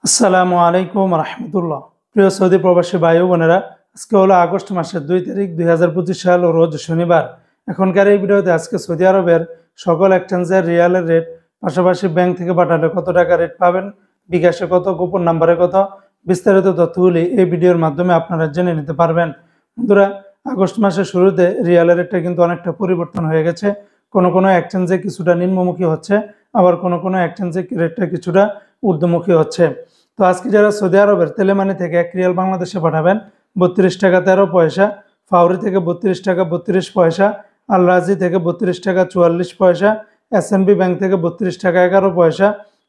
আসসালামু আলাইকুম রহমতুল্লাহ। প্রিয় সৌদি প্রবাসী ভাই ও বোনেরা, আজকে হলো আগস্ট মাসের 2 তারিখ 2025 সাল ও রোজ শনিবার। এখনকার এই ভিডিওতে আজকে সৌদি আরবের সকল এক্সচেঞ্জের রিয়ালের রেট, পাশাপাশি ব্যাংক থেকে পাঠালে কত টাকা রেট পাবেন, বিকাশে কত, গোপন নাম্বারে কত, বিস্তারিত তথ্যগুলি এই ভিডিওর মাধ্যমে আপনারা জেনে নিতে পারবেন। বন্ধুরা, আগস্ট মাসের শুরুতে রিয়ালের রেটটা কিন্তু অনেকটা পরিবর্তন হয়ে গেছে। কোনো কোনো এক্সচেঞ্জে কিছুটা নিম্নমুখী হচ্ছে, আবার কোনো কোনো এক্সচেঞ্জে রেটটা কিছুটা ঊর্ধ্বমুখী হচ্ছে। তো আজকে যারা সৌদি আরবের তেলেমানি থেকে 1 রিয়াল বাংলাদেশে পাঠাবেন 32 টাকা 13 পয়সা, ফাউরি থেকে 32 টাকা 32 পয়সা, আল রাজি থেকে 32 টাকা 44 পয়সা, এসএনবি ব্যাংক থেকে 32 টাকা 11 পয়সা,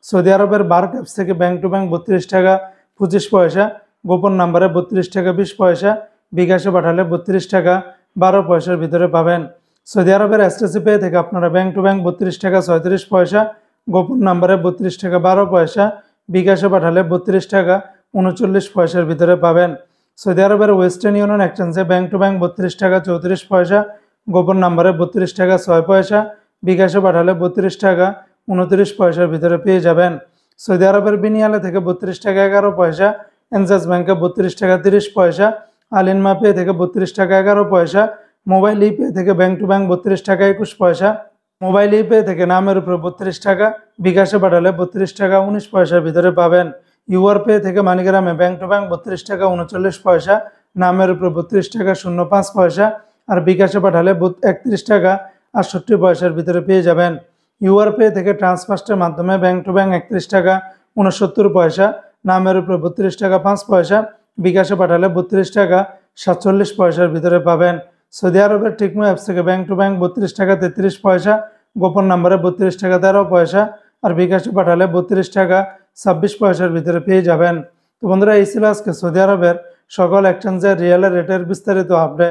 সৌদি আরবের বার্ক অ্যাপস থেকে ব্যাংক টু ব্যাংক 32 টাকা 25 পয়সা, গোপন নাম্বারে 32 টাকা 20 পয়সা, বিকাশে পাঠালে 32 টাকা 12 পয়সার ভিতরে পাবেন। সৌদি আরবের এসটিসি পে থেকে আপনারা ব্যাংক টু ব্যাংক 32 টাকা 37 পয়সা, গোপন নাম্বারে 32 টাকা 12 পয়সা, বিকাশে পাঠালে 32 টাকা 39 পয়সার ভিতরে পাবেন। সৌদি আরবের ওয়েস্টার্ন ইউনিয়ন এক্সচেঞ্জে ব্যাংক টু ব্যাংক 32 টাকা 34 পয়সা, গোপন নাম্বারে 32 টাকা 6 পয়সা, বিকাশে পাঠালে 32 টাকা 29 পয়সার ভিতরে পেয়ে যাবেন। সৌদি আরবের বিনিয়ালে থেকে 32 টাকা 11 পয়সা, এনজাস ব্যাংকে 32 টাকা 30 পয়সা, আলিনমা পে থেকে 32 টাকা 11 পয়সা, মোবাইল ইপে থেকে ব্যাংক টু ব্যাংক 32 টাকা 21 পয়সা, মোবাইল ইপে থেকে নামের উপরে 32 টাকা, বিকাশে পাঠালে 32 টাকা 19 পয়সার ভিতরে পাবেন। ইউআর পে থেকে মানিগ্রামে ব্যাংক টু ব্যাংক 32 টাকা 39 পয়সা, নামের উপরে 32 টাকা 05 পয়সা, আর বিকাশে পাঠালে 31 টাকা 68 পয়সার ভিতরে পেয়ে যাবেন। ইউআর পে থেকে ট্রান্সফার্স্টের মাধ্যমে ব্যাংক টু ব্যাংক 31 টাকা 69 পয়সা, নামের উপরে 32 টাকা 5 পয়সা, বিকাশে পাঠালে 32 টাকা 47 পয়সার ভিতরে পাবেন। সৌদি আরবের টিকমো অ্যাপস থেকে ব্যাংক টু ব্যাংক 32 টাকা 33 পয়সা, গোপন নাম্বারে 32 টাকা 13 পয়সা, আর বিকাশে পাঠালে 32 টাকা 26 পয়সার ভিতরে পেয়ে যাবেন। তো বন্ধুরা, এই ছিল আজকে সৌদি আরবের সকল এক্সচেঞ্জের রিয়ালের রেটের বিস্তারিত আপডেট।